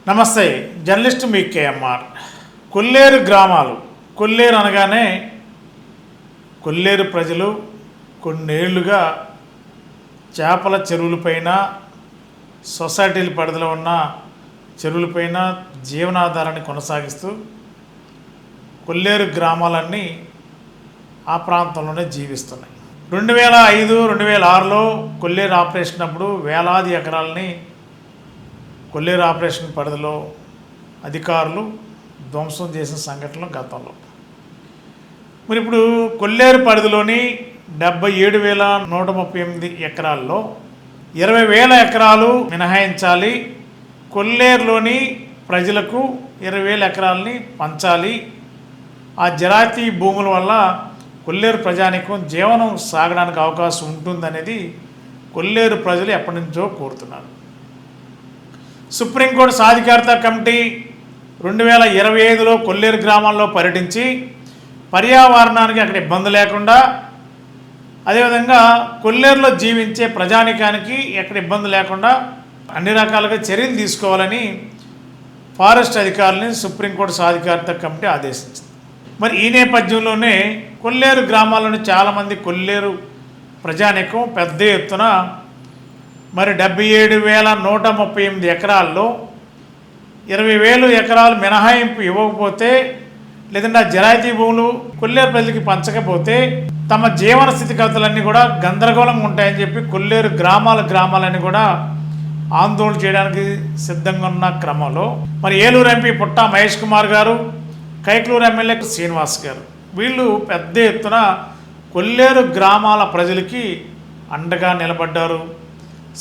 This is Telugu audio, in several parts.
నమస్తే, జర్నలిస్ట్ మీ కేఎంఆర్. కొల్లేరు గ్రామాలు. కొల్లేరు అనగానే కొల్లేరు ప్రజలు కొన్నేళ్లుగా చేపల చెరువులపైన, సొసైటీల పరిధిలో ఉన్న చెరువులపైన జీవనాధారాన్ని కొనసాగిస్తూ కొల్లేరు గ్రామాలన్నీ ఆ ప్రాంతంలోనే జీవిస్తున్నాయి. 2005, 2006లో కొల్లేరు ఆపరేషన్ అప్పుడు వేలాది ఎకరాలని కొల్లేరు ఆపరేషన్ పరిధిలో అధికారులు ధ్వంసం చేసిన సంఘటనలు గతంలో. మరి ఇప్పుడు కొల్లేరు పరిధిలోని 77,138 ఎకరాల్లో 20,000 ఎకరాలు మినహాయించాలి. కొల్లేరులోని ప్రజలకు 20,000 ఎకరాలని పంచాలి. ఆ జరాతీ భూముల వల్ల కొల్లేరు ప్రజానికం జీవనం సాగడానికి అవకాశం ఉంటుందనేది కొల్లేరు ప్రజలు ఎప్పటి నుంచో కోరుతున్నారు. సుప్రీంకోర్టు సాధికారత కమిటీ 2025లో కొల్లేరు గ్రామాల్లో పర్యటించి పర్యావరణానికి అక్కడ ఇబ్బంది లేకుండా, అదేవిధంగా కొల్లేరులో జీవించే ప్రజానికానికి ఎక్కడ ఇబ్బంది లేకుండా అన్ని రకాలుగా చర్యలు తీసుకోవాలని ఫారెస్ట్ అధికారులని సుప్రీంకోర్టు సాధికారత కమిటీ ఆదేశించింది. మరి ఈ నేపథ్యంలోనే కొల్లేరు గ్రామాలను చాలామంది కొల్లేరు ప్రజానికం పెద్ద ఎత్తున మరి 77,138 ఎకరాల్లో 20,000 ఎకరాలు మినహాయింపు ఇవ్వకపోతే, లేదంటే ఆ జరాయితీ భూములు కొల్లేరు ప్రజలకి పంచకపోతే తమ జీవన స్థితిగతులన్నీ కూడా గందరగోళంగా ఉంటాయని చెప్పి కొల్లేరు గ్రామాలన్నీ కూడా ఆందోళన చేయడానికి సిద్ధంగా ఉన్న క్రమంలో మరి ఏలూరు ఎంపీ పుట్టా మహేష్ కుమార్ గారు, కైకలూరు ఎమ్మెల్యే శ్రీనివాస్ గారు వీళ్ళు పెద్ద ఎత్తున కొల్లేరు గ్రామాల ప్రజలకి అండగా నిలబడ్డారు.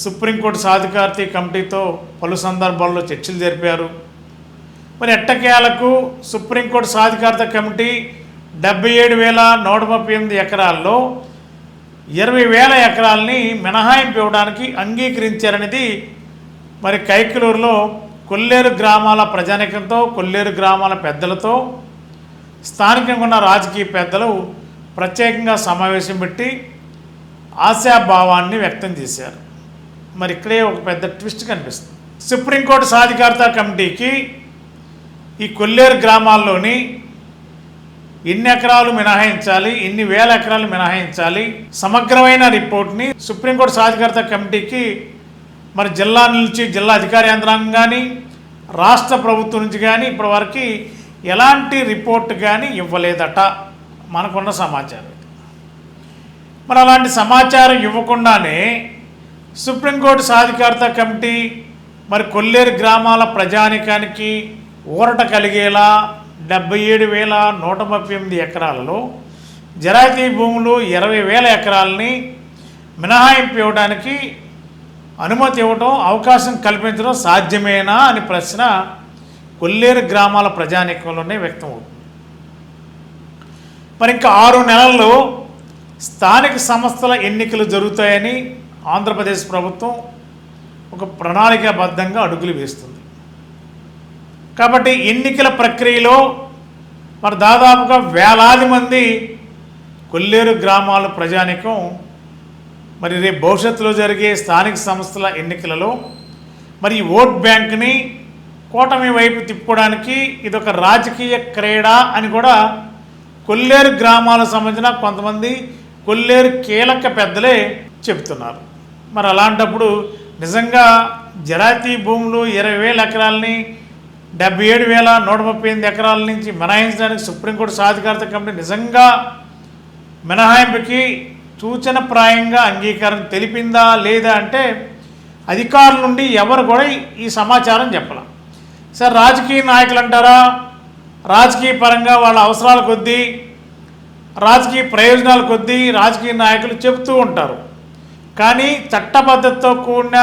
సుప్రీంకోర్టు సాధికారత కమిటీతో పలు సందర్భాల్లో చర్చలు జరిపారు. మరి ఎట్టకేలకు సుప్రీంకోర్టు సాధికారత కమిటీ 77,138 ఎకరాల్లో 20,000 ఎకరాలని మినహాయింపు ఇవ్వడానికి అంగీకరించారనేది మరి కైకలూరులో కొల్లేరు గ్రామాల ప్రజానికంతో, కొల్లేరు గ్రామాల పెద్దలతో, స్థానికంగా ఉన్న రాజకీయ పెద్దలు ప్రత్యేకంగా సమావేశం పెట్టి ఆశాభావాన్ని వ్యక్తం చేశారు. మరి ఇక్కడే ఒక పెద్ద ట్విస్ట్ కనిపిస్తుంది. సుప్రీంకోర్టు సాధికారత కమిటీకి ఈ కొల్లేరు గ్రామాల్లోని ఎన్ని ఎకరాలు మినహాయించాలి, ఎన్ని వేల ఎకరాలు మినహాయించాలి, సమగ్రమైన రిపోర్ట్ని సుప్రీంకోర్టు సాధికారత కమిటీకి మరి జిల్లా నుంచి, జిల్లా అధికార యంత్రాంగం కానీ, రాష్ట్ర ప్రభుత్వం నుంచి కానీ ఇప్పటి వరకు ఎలాంటి రిపోర్ట్ కానీ ఇవ్వలేదట మనకున్న సమాచారం. మరి అలాంటి సమాచారం ఇవ్వకుండానే సుప్రీంకోర్టు సాధికారత కమిటీ మరి కొల్లేరు గ్రామాల ప్రజానికానికి ఊరట కలిగేలా 77,138 ఎకరాలలో జరాయితీ భూములు 20,000 ఎకరాలని మినహాయింపు ఇవ్వడానికి అనుమతి ఇవ్వడం, అవకాశం కల్పించడం సాధ్యమేనా అని ప్రశ్న కొల్లేరు గ్రామాల ప్రజానికంలోనే వ్యక్తం అవుతుంది. మరి ఇంకా 6 నెలల్లో స్థానిక సంస్థల ఎన్నికలు జరుగుతాయని ఆంధ్రప్రదేశ్ ప్రభుత్వం ఒక ప్రణాళికాబద్ధంగా అడుగులు వేస్తుంది. కాబట్టి ఎన్నికల ప్రక్రియలో మరి దాదాపుగా వేలాది మంది కొల్లేరు గ్రామాల ప్రజానికం మరి రేపు భవిష్యత్తులో జరిగే స్థానిక సంస్థల ఎన్నికలలో మరి ఈ ఓట్ బ్యాంక్ని కూటమి వైపు తిప్పుకోవడానికి ఇదొక రాజకీయ క్రీడ అని కూడా కొల్లేరు గ్రామాలకు సంబంధించిన కొంతమంది కొల్లేరు కీలక పెద్దలే చెప్తున్నారు. మరి అలాంటప్పుడు నిజంగా జరాతీ భూములు 20,000 ఎకరాలని 77,138 ఎకరాల నుంచి మినహాయించడానికి సుప్రీంకోర్టు సాధికారత కమిటీ నిజంగా మినహాయింపుకి సూచనప్రాయంగా అంగీకారం తెలిపిందా లేదా అంటే అధికారుల నుండి ఎవరు కూడా ఈ సమాచారం చెప్పాల. సార్, రాజకీయ నాయకులు అంటారా, రాజకీయ పరంగా వాళ్ళ అవసరాల కొద్దీ, రాజకీయ ప్రయోజనాల కొద్దీ రాజకీయ నాయకులు చెబుతూ ఉంటారు. కానీ చట్టబద్ధతతో కూడిన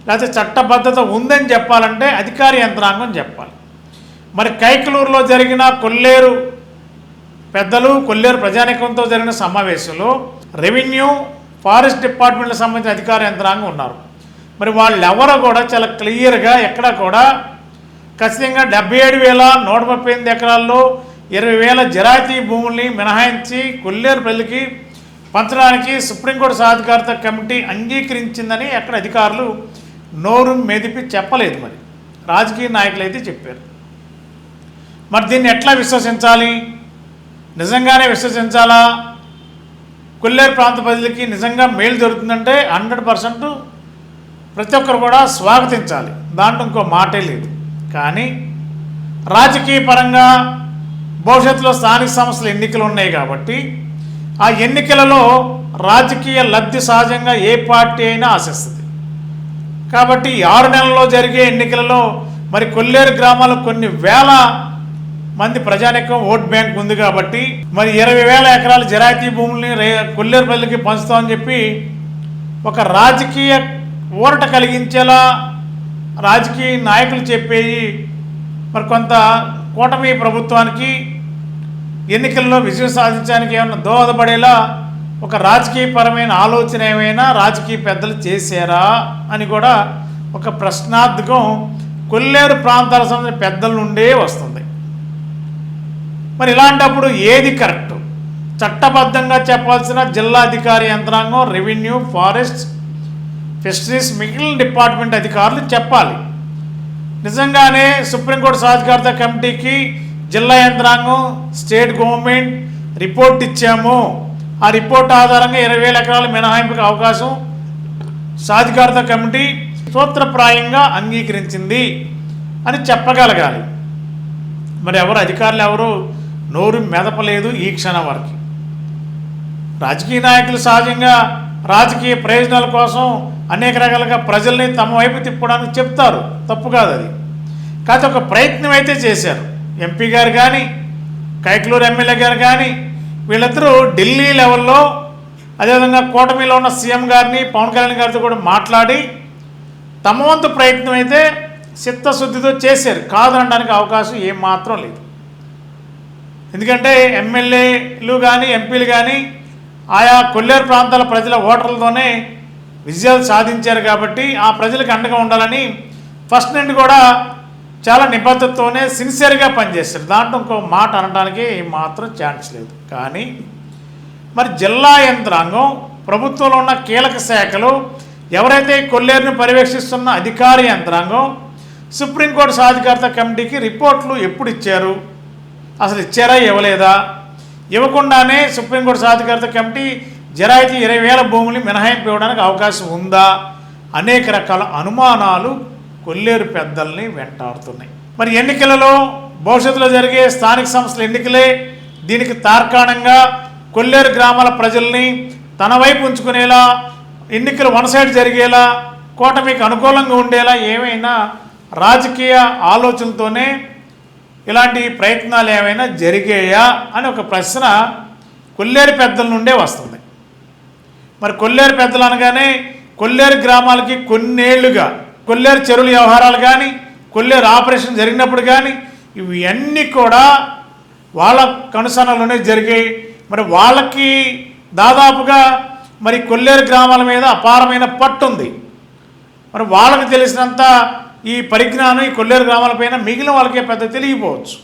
లేకపోతే చట్టబద్ధత ఉందని చెప్పాలంటే అధికార యంత్రాంగం చెప్పాలి. మరి కైకలూరులో జరిగిన కొల్లేరు పెద్దలు, కొల్లేరు ప్రజానికంతో జరిగిన సమావేశంలో రెవెన్యూ, ఫారెస్ట్ డిపార్ట్మెంట్కి సంబంధించిన అధికార యంత్రాంగం ఉన్నారు. మరి వాళ్ళు ఎవరో కూడా చాలా క్లియర్గా ఎక్కడ కూడా ఖచ్చితంగా 77,138 ఎకరాల్లో 20,000 జరాయితీ భూముల్ని మినహాయించి కొల్లేరు ప్రజలకి పంచడానికి సుప్రీంకోర్టు సాధికారత కమిటీ అంగీకరించిందని ఎక్కడ అధికారులు నోరు మెదిపి చెప్పలేదు. మరి రాజకీయ నాయకులు అయితే చెప్పారు. మరి దీన్ని ఎట్లా విశ్వసించాలి? నిజంగానే విశ్వసించాలా? కొల్లేరు ప్రాంత ప్రజలకి నిజంగా మేలు జరుగుతుందంటే 100% ప్రతి ఒక్కరు కూడా స్వాగతించాలి. దాంట్లో ఇంకో మాటే లేదు. కానీ రాజకీయ పరంగా భవిష్యత్తులో స్థానిక సంస్థల ఎన్నికలు ఉన్నాయి కాబట్టి ఆ ఎన్నికలలో రాజకీయ లబ్ధి సహజంగా ఏ పార్టీ అయినా ఆశిస్తుంది. కాబట్టి 6 నెలల్లో జరిగే ఎన్నికలలో మరి కొల్లేరు గ్రామాల్లో కొన్ని వేల మంది ప్రజానికం ఓట్ బ్యాంక్ ఉంది కాబట్టి మరి 20,000 ఎకరాల జరాయితీ భూముల్ని కొల్లేరు ప్రజలకి పంచుతామని చెప్పి ఒక రాజకీయ ఊరట కలిగించేలా రాజకీయ నాయకులు చెప్పేవి మరి కొంత కూటమి ప్రభుత్వానికి ఎన్నికల్లో విజయం సాధించడానికి ఏమన్నా దోహదపడేలా ఒక రాజకీయపరమైన ఆలోచన ఏమైనా రాజకీయ పెద్దలు చేశారా అని కూడా ఒక ప్రశ్నార్థకం కొల్లేరు ప్రాంతాల సంబంధించిన పెద్దల నుండే వస్తుంది. మరి ఇలాంటప్పుడు ఏది కరెక్ట్? చట్టబద్ధంగా చెప్పాల్సిన జిల్లా అధికారి యంత్రాంగం, రెవెన్యూ, ఫారెస్ట్, ఫిషరీస్, మిగిలిన డిపార్ట్మెంట్ అధికారులు చెప్పాలి. నిజంగానే సుప్రీంకోర్టు సాధికారత కమిటీకి జిల్లా యంత్రాంగం, స్టేట్ గవర్నమెంట్ రిపోర్ట్ ఇచ్చాము, ఆ రిపోర్ట్ ఆధారంగా 20,000 ఎకరాల మినహాయింపుకి అవకాశం సాధికారత కమిటీ సూత్రప్రాయంగా అంగీకరించింది అని చెప్పగలగాలి. మరి అధికారులు ఎవరు నోరు మెదపలేదు ఈ క్షణం వరకు. రాజకీయ నాయకులు సహజంగా రాజకీయ ప్రయోజనాల కోసం అనేక రకాలుగా ప్రజల్ని తమ వైపు తిప్పడానికి చెప్తారు, తప్పు కాదు అది. కాకపోతే ఒక ప్రయత్నం అయితే చేశారు. ఎంపీ గారు కానీ, కైకలూరు ఎమ్మెల్యే గారు కానీ, వీళ్ళిద్దరూ ఢిల్లీ లెవెల్లో అదేవిధంగా కూటమిలో ఉన్న సీఎం గారిని, పవన్ కళ్యాణ్ గారితో కూడా మాట్లాడి తమ వంతు ప్రయత్నం అయితే చిత్తశుద్ధితో చేశారు. కాదనడానికి అవకాశం ఏమాత్రం లేదు. ఎందుకంటే ఎమ్మెల్యేలు కానీ, ఎంపీలు కానీ ఆయా కొల్లేరు ప్రాంతాల ప్రజల ఓటర్లతోనే విజయాలు సాధించారు కాబట్టి ఆ ప్రజలకు అండగా ఉండాలని ఫస్ట్ నుండి కూడా చాలా నిబద్ధతతోనే సిన్సియర్గా పనిచేస్తారు. దాంట్లో ఇంకో మాట అనడానికి మాత్రం ఛాన్స్ లేదు. కానీ మరి జిల్లా యంత్రాంగం, ప్రభుత్వంలో ఉన్న కీలక శాఖలు, ఎవరైతే కొల్లేరుని పర్యవేక్షిస్తున్న అధికార యంత్రాంగం సుప్రీంకోర్టు సాధికారత కమిటీకి రిపోర్ట్లు ఎప్పుడు ఇచ్చారు? అసలు ఇచ్చారా, ఇవ్వలేదా? ఇవ్వకుండానే సుప్రీంకోర్టు సాధికారత కమిటీ జరాయితీ 20,000 భూములు మినహాయింపు ఇవ్వడానికి అవకాశం ఉందా? అనేక రకాల అనుమానాలు కొల్లేరు పెద్దల్ని వెంటాడుతున్నాయి. మరి ఎన్నికలలో భవిష్యత్తులో జరిగే స్థానిక సంస్థల ఎన్నికలే దీనికి తార్కాణంగా కొల్లేరు గ్రామాల ప్రజల్ని తన వైపు ఉంచుకునేలా, ఎన్నికలు వన్ సైడ్ జరిగేలా, కూటమికి అనుకూలంగా ఉండేలా ఏమైనా రాజకీయ ఆలోచనలతోనే ఇలాంటి ప్రయత్నాలు ఏమైనా జరిగాయా అని ఒక ప్రశ్న కొల్లేరు పెద్దల నుండే వస్తుంది. మరి కొల్లేరు పెద్దలు అనగానే కొల్లేరు గ్రామాలకి కొన్నేళ్లుగా కొల్లేరు చెరువుల వ్యవహారాలు కానీ, కొల్లేరు ఆపరేషన్ జరిగినప్పుడు కానీ ఇవన్నీ కూడా వాళ్ళ కనుసనలోనే జరిగాయి. మరి వాళ్ళకి దాదాపుగా మరి కొల్లేరు గ్రామాల మీద అపారమైన పట్టు ఉంది. మరి వాళ్ళకి తెలిసినంత ఈ పరిజ్ఞానం ఈ కొల్లేరు గ్రామాలపైన మిగిలిన వాళ్ళకే పెద్ద తెలియకపోవచ్చు.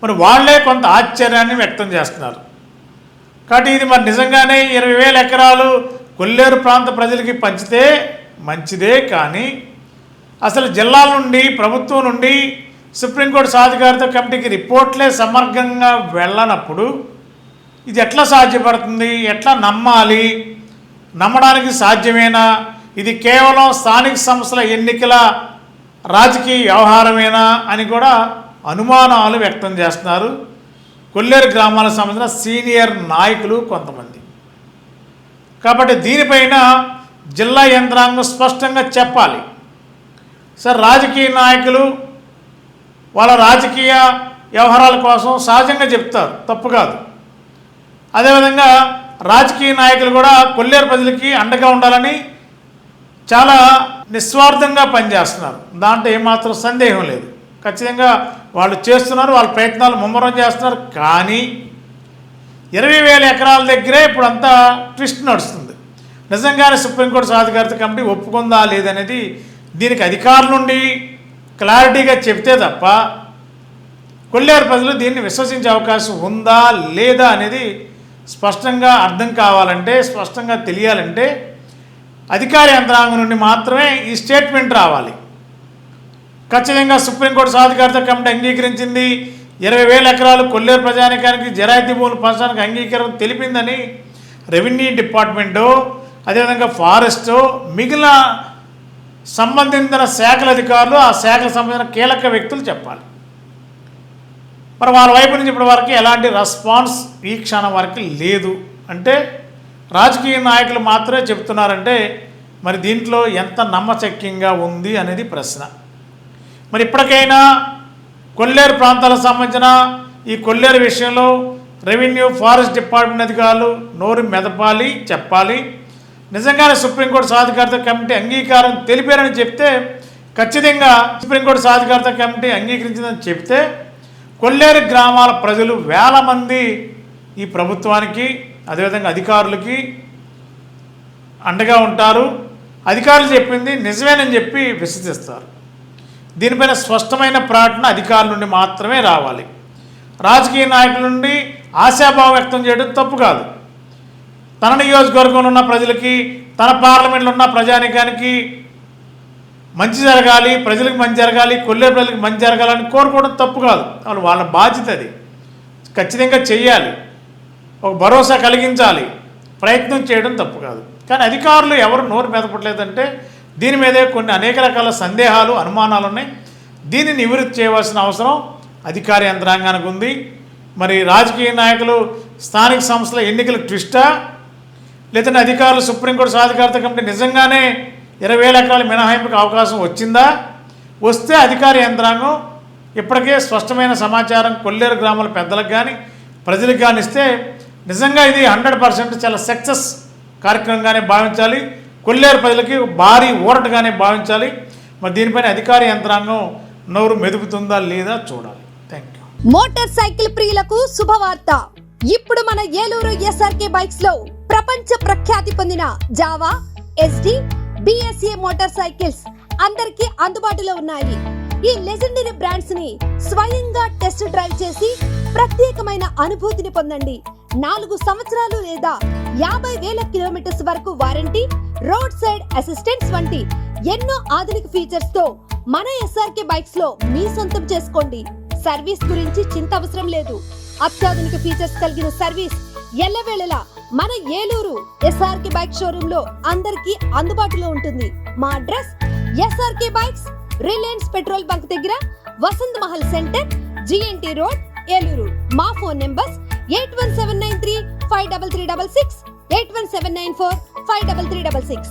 మరి వాళ్ళే కొంత ఆశ్చర్యాన్ని వ్యక్తం చేస్తున్నారు. కాబట్టి ఇది మరి నిజంగానే 20,000 ఎకరాలు కొల్లేరు ప్రాంత ప్రజలకి పంచితే మంచిదే. కానీ అసలు జిల్లాల నుండి, ప్రభుత్వం నుండి సుప్రీంకోర్టు సాధికారత కమిటీకి రిపోర్ట్లే సమగ్రంగా వెళ్ళనప్పుడు ఇది ఎట్లా సాధ్యపడుతుంది? ఎట్లా నమ్మాలి? నమ్మడానికి సాధ్యమేనా? ఇది కేవలం స్థానిక సంస్థల ఎన్నికల రాజకీయ వ్యవహారమేనా అని కూడా అనుమానాలు వ్యక్తం చేస్తున్నారు కొల్లేరు గ్రామాలకు సంబంధించిన సీనియర్ నాయకులు కొంతమంది. కాబట్టి దీనిపైన జిల్లా యంత్రాంగం స్పష్టంగా చెప్పాలి. సార్, రాజకీయ నాయకులు వాళ్ళ రాజకీయ వ్యవహారాల కోసం సహజంగా చెప్తారు, తప్పు కాదు. అదేవిధంగా రాజకీయ నాయకులు కూడా కొల్లేరు ప్రజలకి అండగా ఉండాలని చాలా నిస్వార్థంగా పనిచేస్తున్నారు. దాంట్లో ఏమాత్రం సందేహం లేదు. ఖచ్చితంగా వాళ్ళు చేస్తున్నారు, వాళ్ళ ప్రయత్నాలు ముమ్మరం చేస్తున్నారు. కానీ 20,000 ఎకరాల దగ్గరే ఇప్పుడు అంతా ట్విస్ట్ నడుస్తుంది. నిజంగానే సుప్రీంకోర్టు సాధికారత కమిటీ ఒప్పుకుందా లేదనేది దీనికి అధికారుల నుండి క్లారిటీగా చెప్తే తప్ప కొల్లేరు ప్రజలు దీన్ని విశ్వసించే అవకాశం ఉందా లేదా అనేది స్పష్టంగా అర్థం కావాలంటే, స్పష్టంగా తెలియాలంటే అధికార యంత్రాంగం నుండి మాత్రమే ఈ స్టేట్మెంట్ రావాలి. ఖచ్చితంగా సుప్రీంకోర్టు సాధికారత కమిటీ అంగీకరించింది. 20,000 ఎకరాలు కొల్లేరు ప్రజానికానికి జరాయితీ భూములు పంచడానికి అంగీకారం తెలిపిందని రెవెన్యూ డిపార్ట్మెంటు, అదేవిధంగా ఫారెస్టు, మిగిలిన సంబంధించిన శాఖల అధికారులు, ఆ శాఖలకు సంబంధించిన కీలక వ్యక్తులు చెప్పాలి. మరి వాళ్ళ వైపు నుంచి ఇప్పటి వరకు ఎలాంటి రెస్పాన్స్ ఈ క్షణం వరకు లేదు. అంటే రాజకీయ నాయకులు మాత్రమే చెప్తున్నారంటే మరి దీంట్లో ఎంత నమ్మశక్యంగా ఉంది అనేది ప్రశ్న. మరి ఇప్పటికైనా కొల్లేరు ప్రాంతాలకు సంబంధించిన ఈ కొల్లేరు విషయంలో రెవెన్యూ, ఫారెస్ట్ డిపార్ట్మెంట్ అధికారులు నోరు మెదపాలి, చెప్పాలి. నిజంగానే సుప్రీంకోర్టు సాధికారత కమిటీ అంగీకారం తెలిపారని చెప్తే, ఖచ్చితంగా సుప్రీంకోర్టు సాధికారత కమిటీ అంగీకరించిందని చెప్తే కొల్లేరు గ్రామాల ప్రజలు వేల మంది ఈ ప్రభుత్వానికి, అదేవిధంగా అధికారులకి అండగా ఉంటారు. అధికారులు చెప్పింది నిజమేనని చెప్పి విశ్వసిస్తారు. దీనిపైన స్పష్టమైన ప్రకటన అధికారుల నుండి మాత్రమే రావాలి. రాజకీయ నాయకుల నుండి ఆశాభావం వ్యక్తం చేయడం తప్పు కాదు. తన నియోజకవర్గంలో ఉన్న ప్రజలకి, తన పార్లమెంట్లో ఉన్న ప్రజానికానికి మంచి జరగాలి, ప్రజలకు మంచి జరగాలి, కొల్లేరు ప్రజలకు మంచి జరగాలని కోరుకోవడం తప్పు కాదు. వాళ్ళ బాధ్యత అది. ఖచ్చితంగా చెయ్యాలి, ఒక భరోసా కలిగించాలి, ప్రయత్నం చేయడం తప్పు కాదు. కానీ అధికారులు ఎవరు నోరు మెదపట్లేదంటే దీని మీదే కొన్ని అనేక రకాల సందేహాలు, అనుమానాలు ఉన్నాయి. దీన్ని నివృత్తి చేయవలసిన అవసరం అధికార యంత్రాంగానికి ఉంది. మరి రాజకీయ నాయకులు స్థానిక సంస్థల ఎన్నికల ట్విస్టా, లేదంటే అధికారులు సుప్రీంకోర్టు సాధికారత కమిటీ నిజంగానే 20,000 ఎకరాల మినహాయింపుకి అవకాశం వచ్చిందా? వస్తే అధికార యంత్రాంగం ఇప్పటికే స్పష్టమైన సమాచారం కొల్లేరు గ్రామాల పెద్దలకు కానీ ప్రజలకు కానీ ఇస్తే నిజంగా ఇది 100% చాలా సక్సెస్ కార్యక్రమంగానే భావించాలి. కొల్లేరు ప్రజలకి భారీ ఊరటగానే భావించాలి. మరి దీనిపైన అధికార యంత్రాంగం నోరు మెదుపుతుందా లేదా చూడాలి. Thank you. మోటార్ సైకిల్ ప్రియులకు శుభవార్త. ఇప్పుడు మన ఏలూరు ఎస్ఆర్కే బైక్స్ లో ప్రపంచ ప్రఖ్యాతి పొందిన Java, SD, BSA motor cycles అందరికీ అందుబాటులో ఉన్నాయి. ఈ లెజెండరీ బ్రాండ్స్ ని స్వయంగా టెస్ట్ డ్రైవ్ చేసి ప్రత్యేకమైన అనుభూతిని పొందండి. 4 సంవత్సరాలు లేదా 50,000 కిలోమీటర్స్ వరకు వారంటీ, రోడ్ సైడ్ అసిస్టెంట్స్ వంటి ఎన్నో ఆధునిక ఫీచర్స్ తో మన ఎస్ఆర్కే బైక్స్ లో మీ సొంతం చేసుకోండి. సర్వీస్ గురించి చింత అవసరం లేదు. అత్యాధునిక ఫీచర్స్ కలిగిన సర్వీస్ ఎల్లవేళలా మన ఏలూరు ఎస్ఆర్కే బైక్ షోరూమ్ లో అందరికీ అందుబాటులో ఉంటుంది. మా address SRK bikes, Reliance petrol bunk దగ్గర, Vasant Mahal centre, GNT road, Eluru. మా ఫోన్ నెంబర్స్ 8179353366, 8179453366.